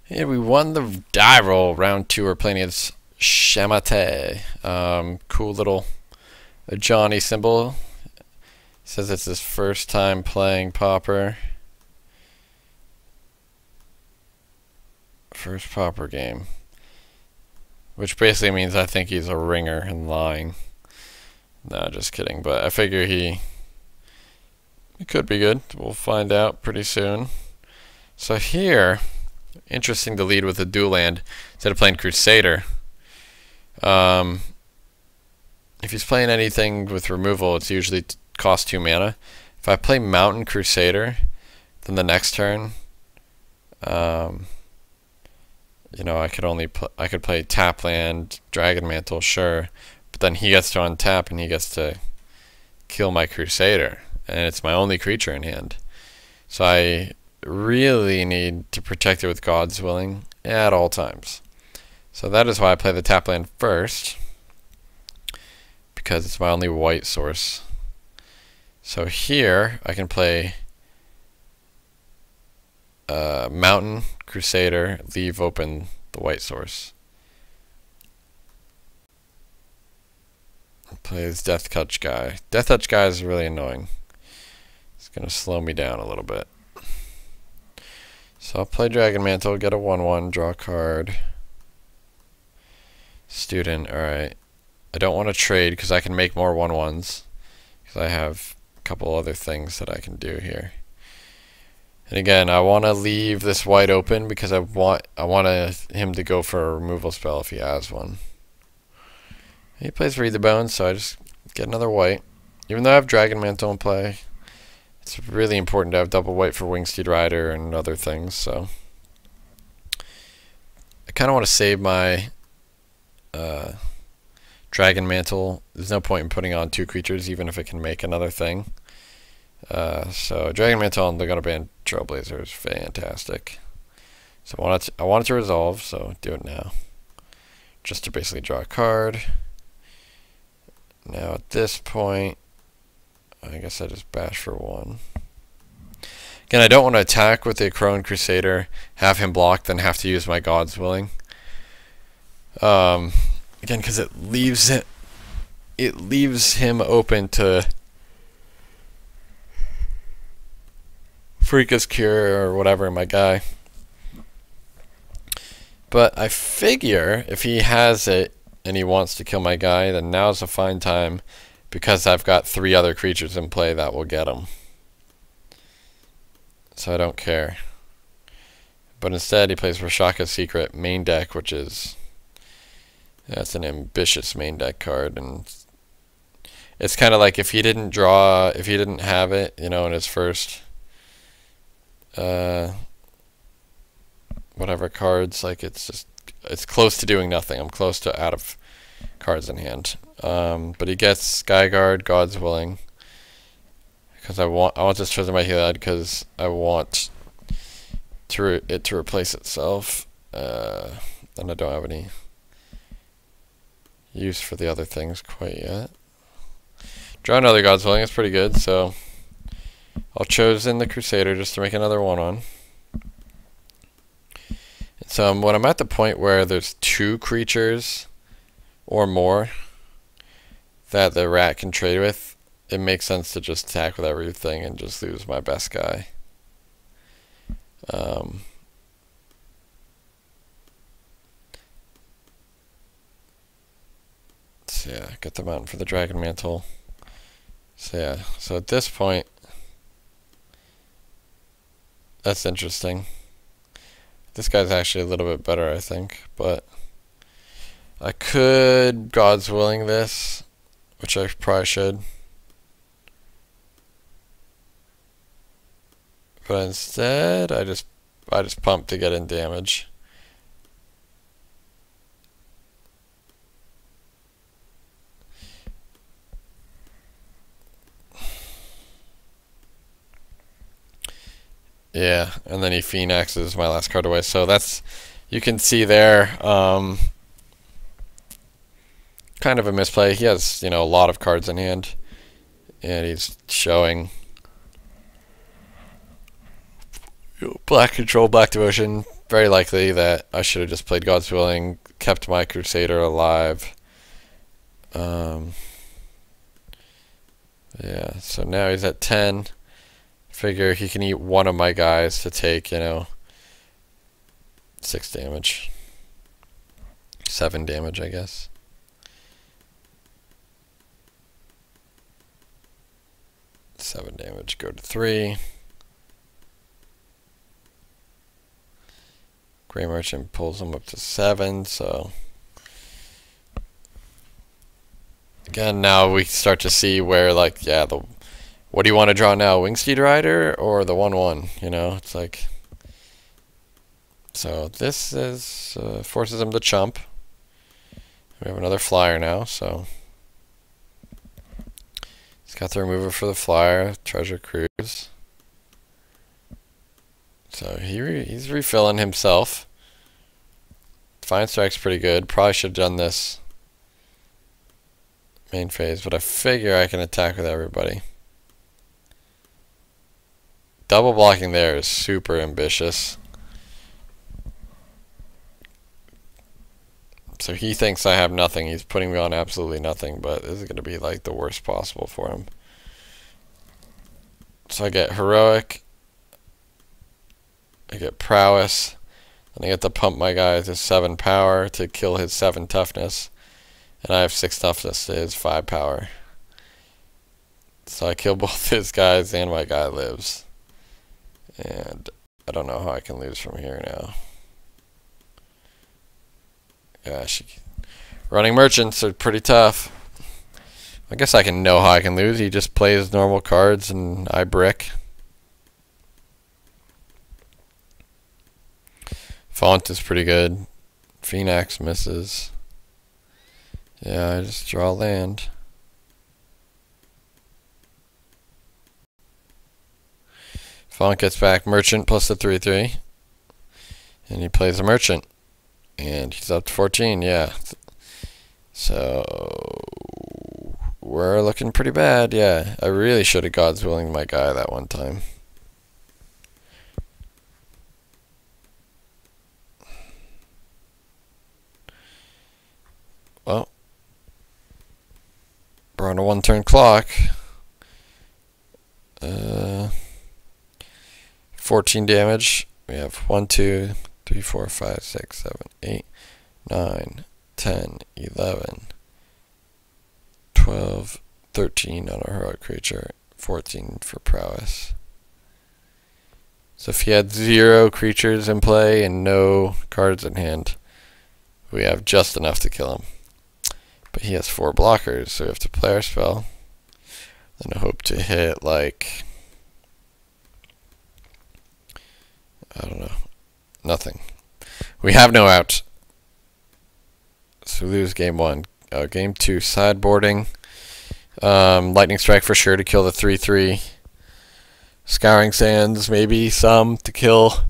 Yeah, we won the die roll. Round 2, we're playing against Shamate. Cool little Johnny symbol. Says it's his first time playing Pauper. First Pauper game. Which basically means I think he's a ringer and lying. No, just kidding. But I figure he could be good. We'll find out pretty soon. So here, interesting to lead with a dual land instead of playing Crusader. If he's playing anything with removal, it's usually cost 2 mana. If I play Mountain Crusader, then the next turn, you know, I could play tap land, Dragon Mantle, sure, but then he gets to untap and he gets to kill my Crusader, and it's my only creature in hand. So I really need to protect it with God's Willing at all times. So that is why I play the tap land first, because it's my only white source. So here I can play Mountain Crusader, leave open the white source. Play this Death Touch guy. Death Touch guy is really annoying. It's gonna slow me down a little bit. So I'll play Dragon Mantle, get a 1/1, draw a card. Student, alright. I don't want to trade because I can make more 1/1s. Because I have a couple other things that I can do here. And again, I want to leave this white open because I want him to go for a removal spell if he has one. He plays Read the Bones, so I just get another white. Even though I have Dragon Mantle in play, it's really important to have double white for Wingsteed Rider and other things, so I kind of want to save my Dragon Mantle. There's no point in putting on 2 creatures, even if it can make another thing. So Dragon Mantle and they're gonna ban Trailblazer is fantastic. So I want it to resolve, so do it now. Just to basically draw a card. Now at this point, I guess I just bash for 1. Again, I don't want to attack with the Crone Crusader, have him blocked, then have to use my God's Willing. Again, because it leaves him open to Freaka's Cure or whatever, my guy. But I figure if he has it and he wants to kill my guy, then now's a fine time because I've got 3 other creatures in play that will get him. So I don't care. But instead he plays Rashaka's Secret main deck, which is, that's an ambitious main deck card, and it's kind of like if he didn't have it, you know, in his first whatever cards, like it's close to doing nothing. I'm close to out of cards in hand. But he gets Skyguard, God's Willing, because I want this Treasure My Head because I want it to replace itself, and I don't have any use for the other things quite yet. Draw another God's Willing, it's pretty good, so I'll chosen the Crusader just to make another 1/1. So when I'm at the point where there's 2 creatures or more that the rat can trade with, it makes sense to just attack with everything and just lose my best guy. So yeah, get the Mountain for the Dragon Mantle. So yeah, so at this point, that's interesting. This guy's actually a little bit better, I think, but I could God's Willing this, which I probably should. But instead, I just pump to get in damage. Yeah, and then he Phoenixes my last card away. So that's, you can see there, kind of a misplay. He has, you know, a lot of cards in hand, and he's showing Black Control, Black Devotion, very likely that I should have just played God's Willing, kept my Crusader alive. Yeah, so now he's at 10. Figure he can eat one of my guys to take, 6 damage. 7 damage, I guess. Seven damage, go to 3. Gray Merchant pulls him up to 7, so again, now we start to see where, like, yeah, what do you want to draw now, Wingsteed Rider or the 1/1? It's like, so this is forces him to chump. We have another flyer now, so he's got the remover for the flyer, Treasure Cruise. So he's refilling himself. Defiant Strike's pretty good. Probably should have done this main phase, but I figure I can attack with everybody. Double blocking there is super ambitious. So he thinks I have nothing. He's putting me on absolutely nothing, but this is going to be like the worst possible for him. So I get Heroic. I get Prowess. And I get to pump my guy to 7 power to kill his 7 toughness. And I have 6 toughness to his 5 power. So I kill both his guys and my guy lives. And I don't know how I can lose from here now. Gosh, running merchants are pretty tough. I guess I can know how I can lose. He just plays normal cards and I brick. Font is pretty good. Phoenix misses. Yeah, I just draw land. Font gets back Merchant plus the 3/3. And he plays a Merchant. And he's up to 14, yeah. So we're looking pretty bad, yeah. I really should have God's Willing my guy that one time. Well, we're on a 1-turn clock. 14 damage. We have 1, 2, 3, 4, 5, 6, 7, 8, 9, 10, 11, 12, 13 on a heroic creature, 14 for prowess. So if he had 0 creatures in play and no cards in hand, we have just enough to kill him. But he has 4 blockers, so we have to play our spell. Then I hope to hit, like, I don't know, nothing. We have no out. So we lose game 1. Game 2, sideboarding. Lightning Strike for sure to kill the 3/3. Scouring Sands, maybe some to kill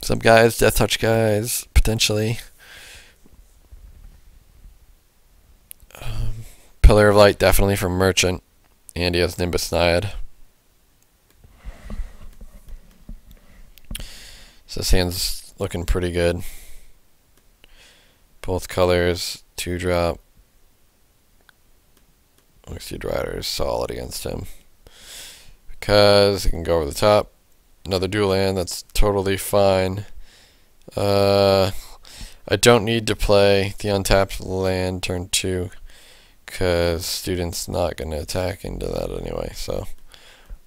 some guys, Death Touch guys, potentially. Pillar of Light definitely from Merchant. And he has Nimbus Naiad. So this hand's looking pretty good. Both colors, 2-drop. Wingsteed Rider is solid against him. Because it can go over the top. Another dual land, that's totally fine. I don't need to play the untapped land turn 2. Because Student's not going to attack into that anyway. So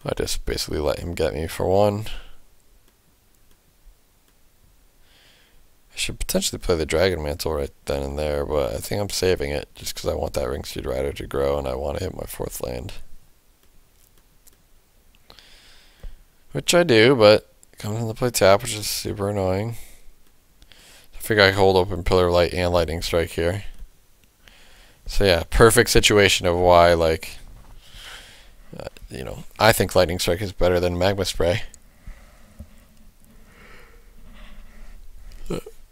I just basically let him get me for 1. I should potentially play the Dragon Mantle right then and there, but I think I'm saving it just because I want that Wingsteed Rider to grow and I want to hit my 4th land. Which I do, but it comes into play tap, which is super annoying. I figure I hold open Pillar of Light and Lightning Strike here. So yeah, perfect situation of why, like, I think Lightning Strike is better than Magma Spray.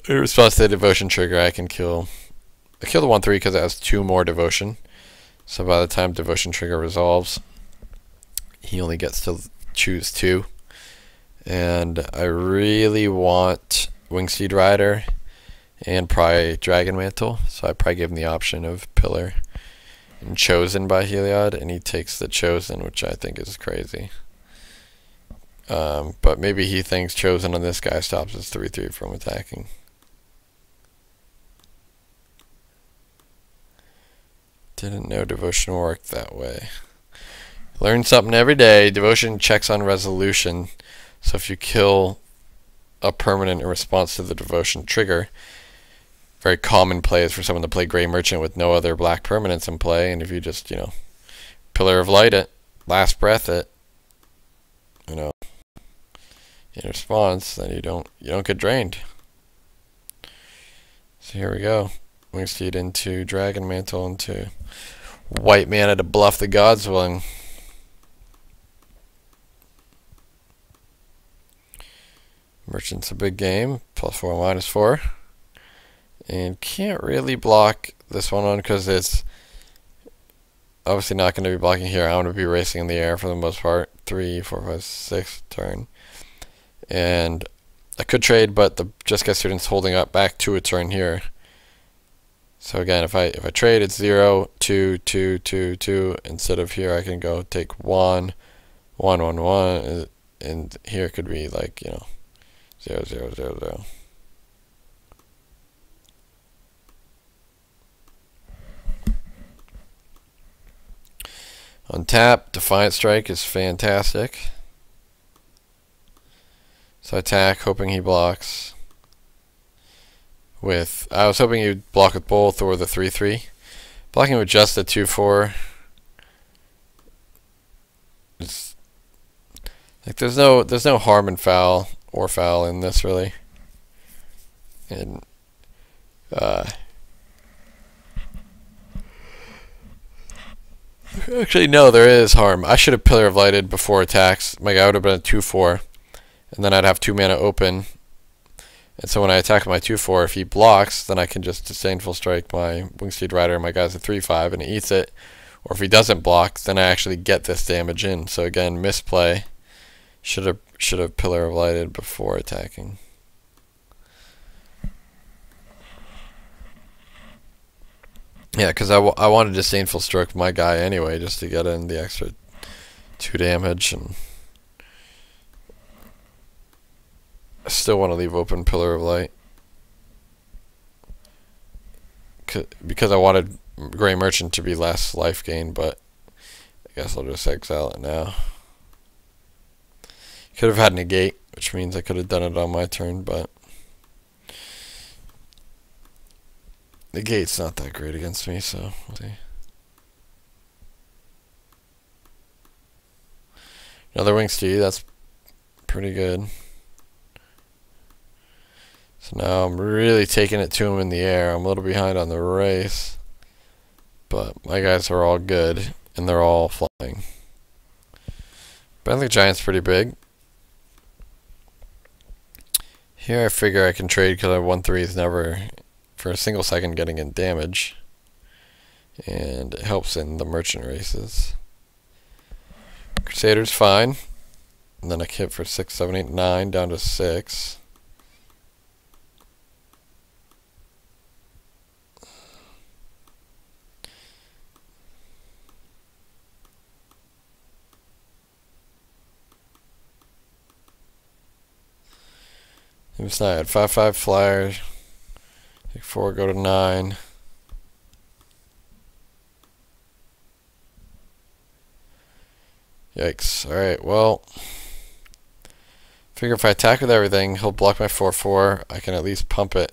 In response to the Devotion trigger, I kill the 1/3 because it has 2 more Devotion. So by the time Devotion trigger resolves, he only gets to choose two. And I really want Wingsteed Rider and probably Dragon Mantle, so I probably give him the option of Pillar and Chosen by Heliod, and he takes the Chosen, which I think is crazy. But maybe he thinks Chosen on this guy stops his 3/3 from attacking. Didn't know Devotion worked that way. Learn something every day. Devotion checks on resolution. So if you kill a permanent in response to the Devotion trigger, very common play is for someone to play Grey Merchant with no other black permanents in play, and if you just, Pillar of Light it, Last Breath it, in response, then you don't get drained. So here we go. Wingsteed into Dragon Mantle into white mana to bluff the God's Willing. Merchant's a big game, +4, -4. And can't really block this one on because it's obviously not going to be blocking here. I'm going to be racing in the air for the most part. 3, 4, 5, 6 turn. And I could trade, but the Jeskai student's holding up back to a turn here. So again, if I trade, it's 0, 2, 2, 2, 2. Instead of here, I can go take 1, 1, 1, 1, and here it could be like 0, 0, 0, 0. On tap, Defiant Strike is fantastic. So I attack, hoping he blocks. I was hoping he'd block with both or the 3/3. Blocking with just the 2/4. It's like there's no harm in foul or foul in this really. And actually no, there is harm. I should have Pillar of Lighted before attacks. My guy would have been a 2/4, and then I'd have 2 mana open. And so when I attack my 2/4, if he blocks, then I can just Disdainful Strike my Wingsteed Rider. My guy's a 3/5 and he eats it. Or if he doesn't block, then I actually get this damage in. So again, misplay. Should have Pillar of Lighted before attacking. Yeah, because I wanted Disdainful Stroke my guy anyway, just to get in the extra 2 damage, and I still want to leave open Pillar of Light because I wanted Grey Merchant to be less life gain, but I guess I'll just exile it now. Could have had negate, which means I could have done it on my turn, but negate's not that great against me, so we'll see. Another Wingsteed, that's pretty good. So now I'm really taking it to him in the air. I'm a little behind on the race, but my guys are all good, and they're all flying. But I think Giant's pretty big. Here I figure I can trade because 1/3 is never, for a single second, getting in damage. And it helps in the merchant races. Crusader's fine. And then I hit for 6, 7, 8, 9, down to 6. It's not at 5/5 flyer. Take 4, go to 9. Yikes. Alright, well, figure if I attack with everything, he'll block my 4/4. I can at least pump it.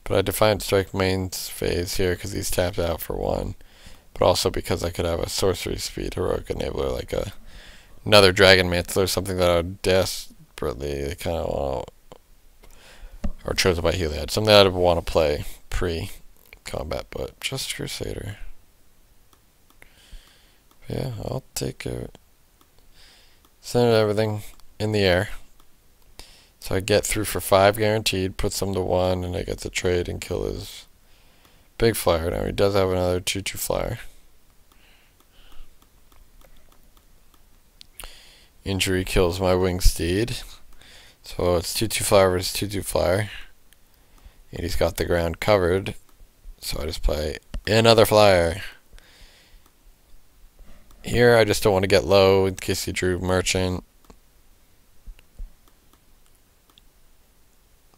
But I Defiant Strike main phase here because he's tapped out for 1. But also because I could have a Sorcery Speed Heroic Enabler, like another Dragon Mantle or something that I would desperately kind of want, or chosen by Heliod. Something that I would want to play pre-combat, but just Crusader. Yeah, I'll take it. Send everything in the air. So I get through for 5 guaranteed, puts them to 1, and I get to trade and kill his big flyer. Now he does have another 2/2 flyer. Injury kills my wing steed. So it's 2/2 flyer versus 2/2 flyer. And he's got the ground covered. So I just play another flyer. Here I just don't want to get low in case he drew merchant.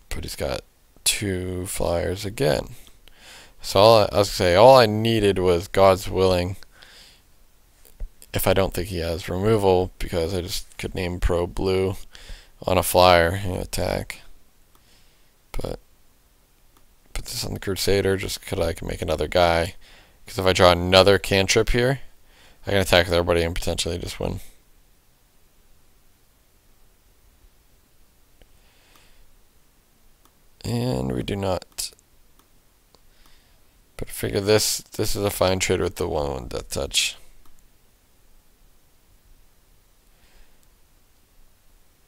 But he's got 2 flyers again. So I was gonna say, all I needed was God's Willing. If I don't think he has removal, because I just could name pro blue on a flyer and attack. But put this on the Crusader just because I can make another guy. Because if I draw another cantrip here, I can attack with everybody and potentially just win. And we do not. But I figure this is a fine trade with the 1/1 death touch.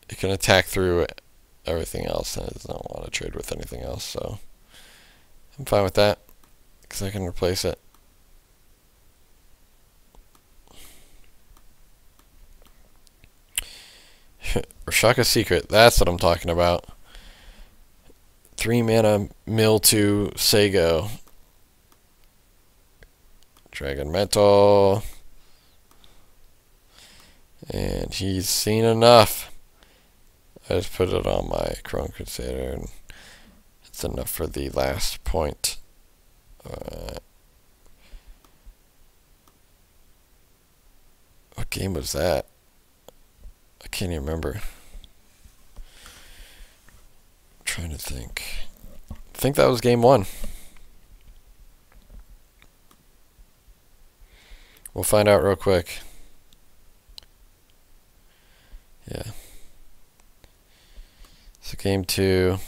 It can attack through everything else, and it does not want to trade with anything else, so I'm fine with that because I can replace it. Rashaka's Secret, that's what I'm talking about. 3 mana mill to Sago. Dragon Metal. And he's seen enough. I just put it on my Chrome Crusader, and it's enough for the last point. What game was that? I can't even remember. I'm trying to think. I think that was game 1. We'll find out real quick. Yeah. So game 2.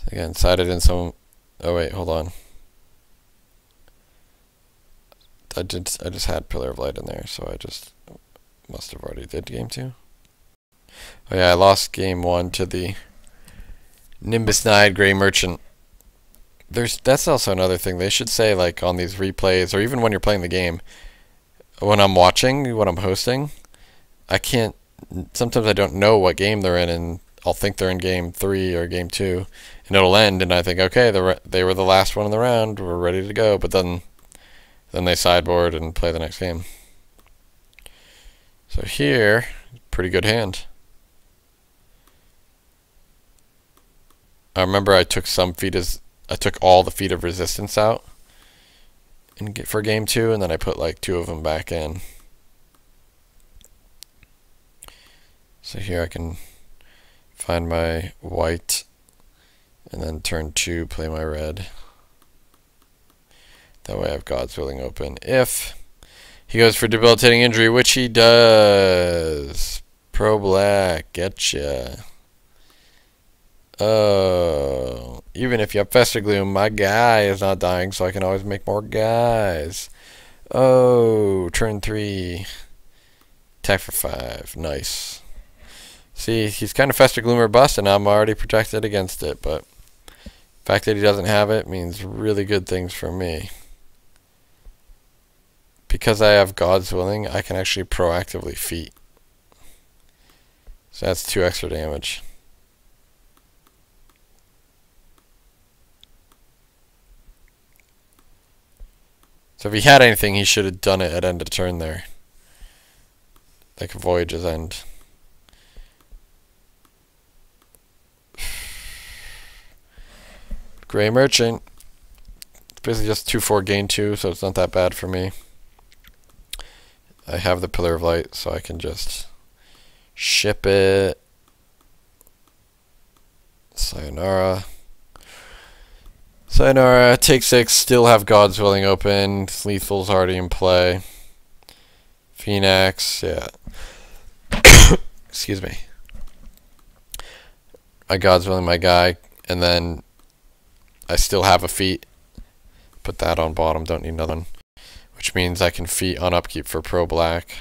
Again, sided in some. Oh wait, hold on. I just had Pillar of Light in there, so I just must have already did game 2. Oh yeah, I lost game 1 to the Nimbus 9 Grey Merchant. That's also another thing they should say, like on these replays, or even when you're playing the game. When I'm watching, when I'm hosting, I can't. Sometimes I don't know what game they're in, and I'll think they're in game 3 or game 2, and it'll end, and I think, okay, they were the last one in the round, we're ready to go, but then they sideboard and play the next game. So here, pretty good hand. I remember I took all the Feet of Resistance out for game 2, and then I put like 2 of them back in. So here I can find my white, and then turn 2, play my red. That way I have God's Willing open. If he goes for Debilitating Injury, which he does. Pro Black, getcha. Oh, even if you have Fester Gloom, my guy is not dying, so I can always make more guys. Oh, turn 3. Attack for 5. Nice. See, he's kind of Fester Gloom or bust, and I'm already protected against it, but the fact that he doesn't have it means really good things for me. Because I have God's Willing, I can actually proactively feat. So that's 2 extra damage. So if he had anything, he should have done it at end of turn there. Like Voyage's End. Grey Merchant. It's basically just 2/4 gain 2, so it's not that bad for me. I have the Pillar of Light, so I can just ship it. Sayonara. Sayonara, take 6, still have God's Willing open. Lethal's already in play. Phoenix, yeah. Excuse me. I God's Willing my guy, and then I still have a feat. Put that on bottom, don't need another one. Which means I can feat on upkeep for Pro Black.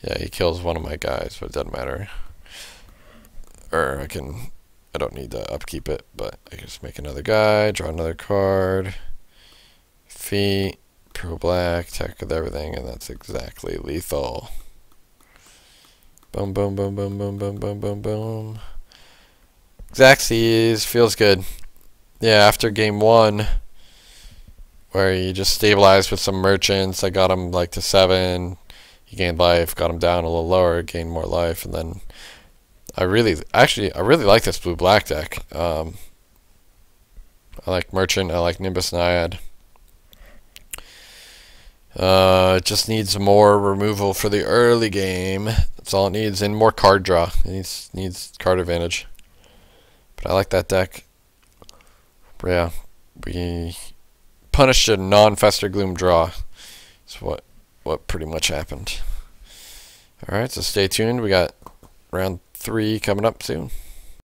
Yeah, he kills one of my guys, but it doesn't matter. Or I don't need to upkeep it, but I can just make another guy, draw another card, feat, Pro Black, attack with everything, and that's exactly lethal. Boom, boom, boom, boom, boom, boom, boom, boom, boom. Xaxes feels good. Yeah, after game 1, where he just stabilized with some merchants, I got him like to 7. He gained life, got him down a little lower, gained more life, and then I really like this blue-black deck. I like Merchant, I like Nimbus Naiad. It just needs more removal for the early game. That's all it needs, and more card draw. It needs card advantage. But I like that deck. But yeah, we punished a non-Fester Gloom draw. That's what pretty much happened. Alright, so stay tuned. We got round 3 coming up soon.